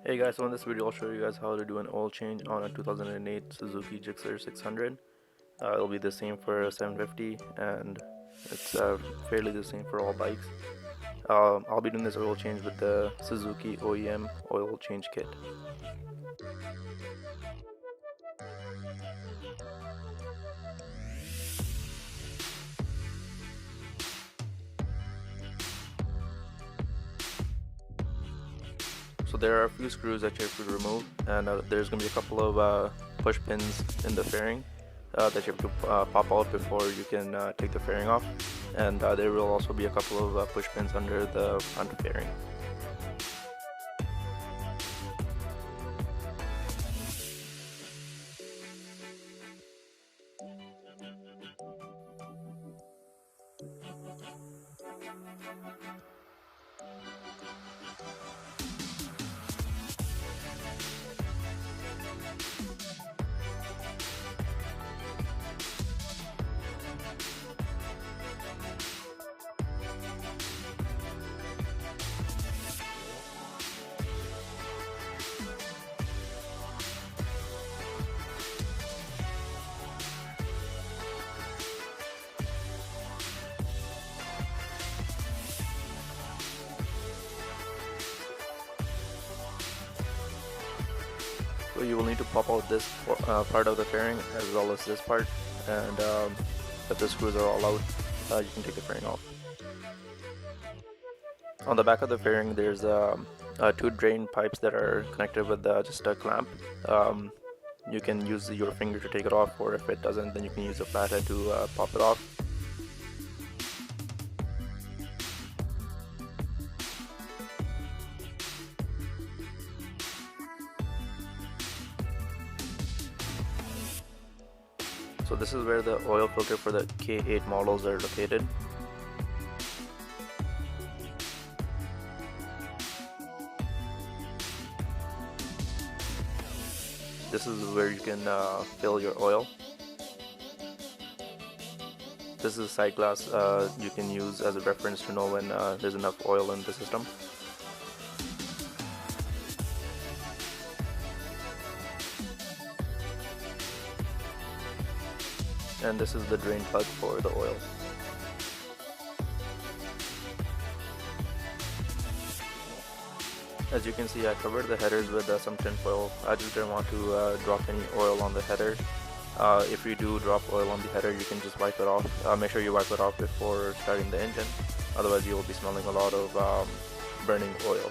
Hey guys, so in this video I'll show you guys how to do an oil change on a 2008 Suzuki GSX-R 600. It'll be the same for a 750 and it's fairly the same for all bikes. I'll be doing this oil change with the Suzuki OEM oil change kit. So there are a few screws that you have to remove, and there's going to be a couple of push pins in the fairing that you have to pop out before you can take the fairing off, and there will also be a couple of push pins under the front fairing. So you will need to pop out this part of the fairing as well as this part, and if the screws are all out, you can take the fairing off. On the back of the fairing there's two drain pipes that are connected with just a clamp. You can use your finger to take it off, or if it doesn't, then you can use a flathead to pop it off. So this is where the oil filter for the K8 models are located. This is where you can fill your oil. This is a side glass you can use as a reference to know when there's enough oil in the system. And this is the drain plug for the oil. As you can see, I covered the headers with some tinfoil. I just didn't want to drop any oil on the header. If you do drop oil on the header, you can just wipe it off. Make sure you wipe it off before starting the engine, otherwise you will be smelling a lot of burning oil.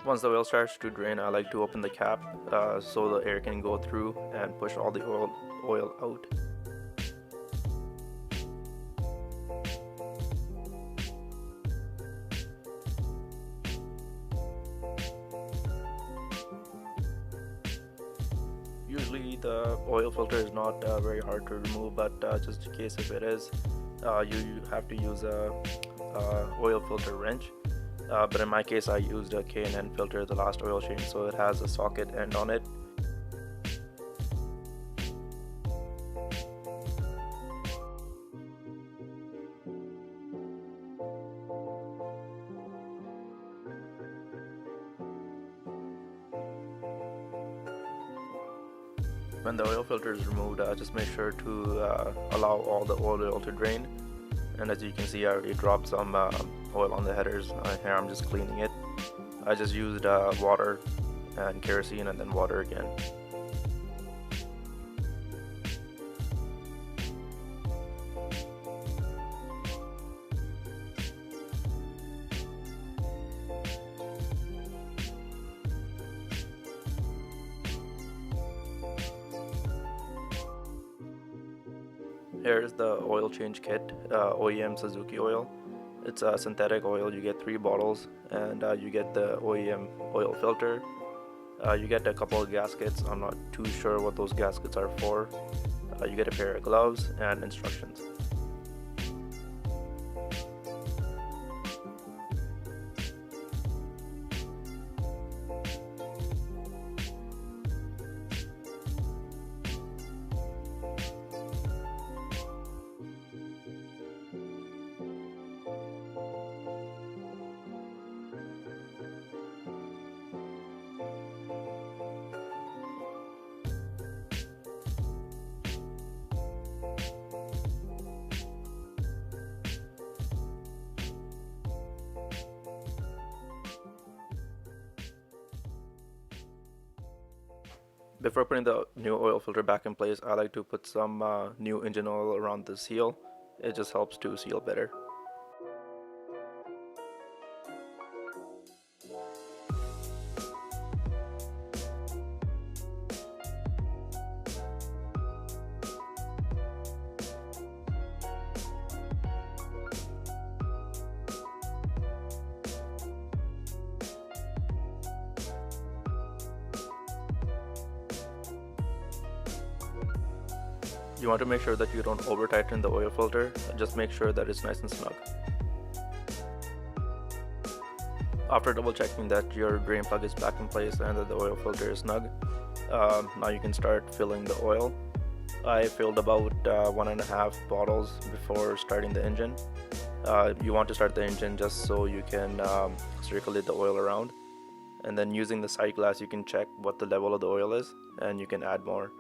Once the oil starts to drain, I like to open the cap so the air can go through and push all the oil out. Usually the oil filter is not very hard to remove, but just in case if it is, you have to use a oil filter wrench. But in my case I used a K&N filter the last oil change, so it has a socket end on it. When the oil filter is removed, just make sure to allow all the oil to drain. And as you can see, I already dropped some oil on the headers. Here I'm just cleaning it. I just used water and kerosene and then water again. Here's the oil change kit, OEM Suzuki oil. It's a synthetic oil. You get 3 bottles, and you get the OEM oil filter. You get a couple of gaskets. I'm not too sure what those gaskets are for. You get a pair of gloves and instructions. Before putting the new oil filter back in place, I like to put some new engine oil around the seal. It just helps to seal better. You want to make sure that you don't over tighten the oil filter. Just make sure that it's nice and snug. After double checking that your drain plug is back in place and that the oil filter is snug, now you can start filling the oil. I filled about 1.5 bottles before starting the engine. You want to start the engine just so you can circulate the oil around, and then using the sight glass you can check what the level of the oil is and you can add more.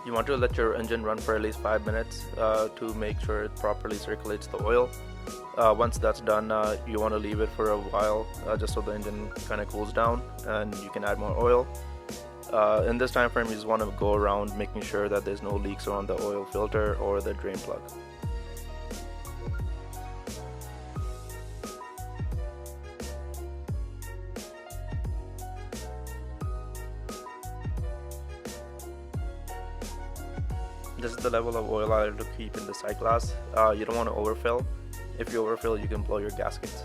You want to let your engine run for at least 5 minutes to make sure it properly circulates the oil. Once that's done, you want to leave it for a while just so the engine kind of cools down and you can add more oil. In this time frame, you just want to go around making sure that there's no leaks around the oil filter or the drain plug. This is the level of oil I like to keep in the sight glass. You don't want to overfill. If you overfill, you can blow your gaskets.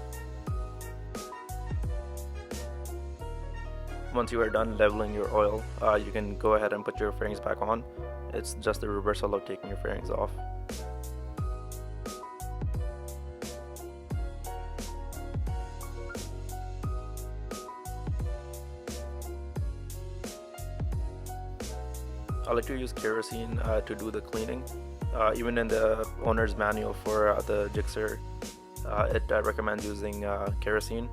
Once you are done leveling your oil, you can go ahead and put your fairings back on. It's just the reversal of taking your fairings off. I like to use kerosene to do the cleaning. Even in the owner's manual for the Gixxer, it recommends using kerosene.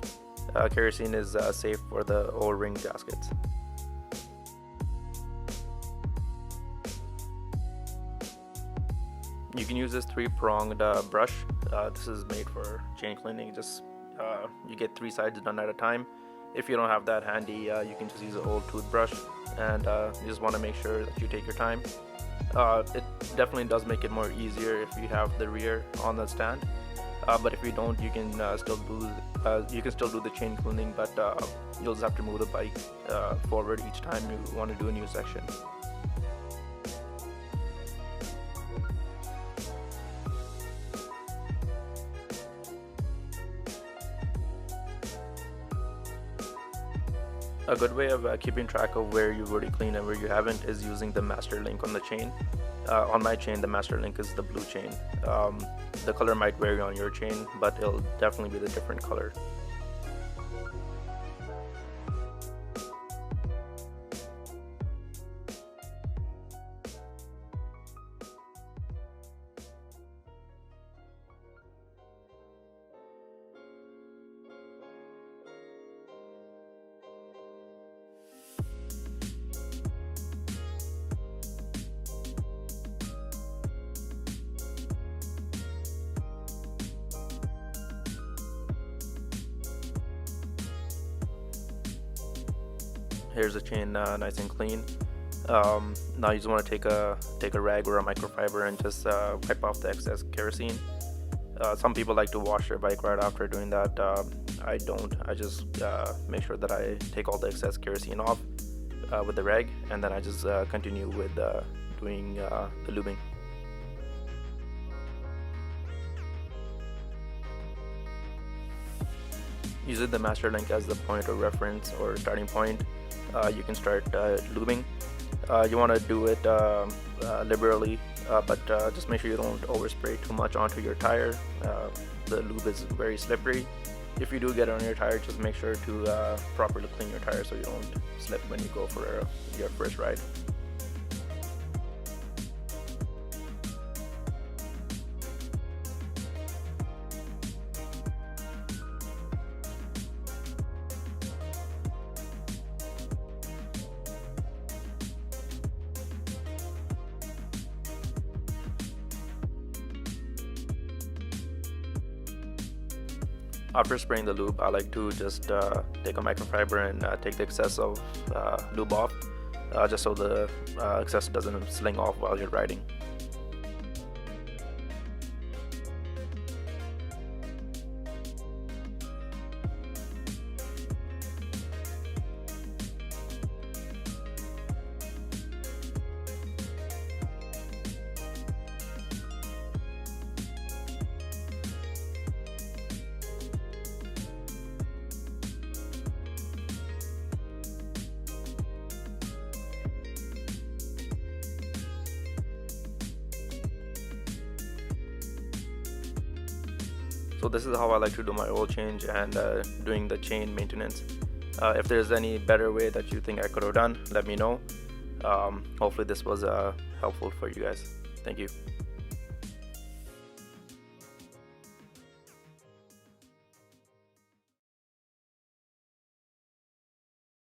Kerosene is safe for the O-ring gaskets. You can use this 3-pronged brush. This is made for chain cleaning. Just you get 3 sides done at a time. If you don't have that handy, you can just use an old toothbrush, and you just want to make sure that you take your time. It definitely does make it more easier if you have the rear on the stand, but if you don't, you can still do the chain cleaning, but you'll just have to move the bike forward each time you want to do a new section. A good way of keeping track of where you've already cleaned and where you haven't is using the master link on the chain. On my chain, the master link is the blue chain. The color might vary on your chain, but it'll definitely be the different color. Here's the chain nice and clean. Now you just want to take a rag or a microfiber and just wipe off the excess kerosene. Some people like to wash their bike right after doing that. I don't. I just make sure that I take all the excess kerosene off with the rag, and then I just continue with doing the lubing. Using the master link as the point of reference or starting point, you can start lubing. You want to do it liberally, but just make sure you don't overspray too much onto your tire. The lube is very slippery. If you do get it on your tire, just make sure to properly clean your tire so you don't slip when you go for your first ride. After spraying the lube, I like to just take a microfiber and take the excess of lube off, just so the excess doesn't sling off while you're riding. So this is how I like to do my oil change and doing the chain maintenance. If there's any better way that you think I could have done, let me know. Hopefully this was helpful for you guys. Thank you.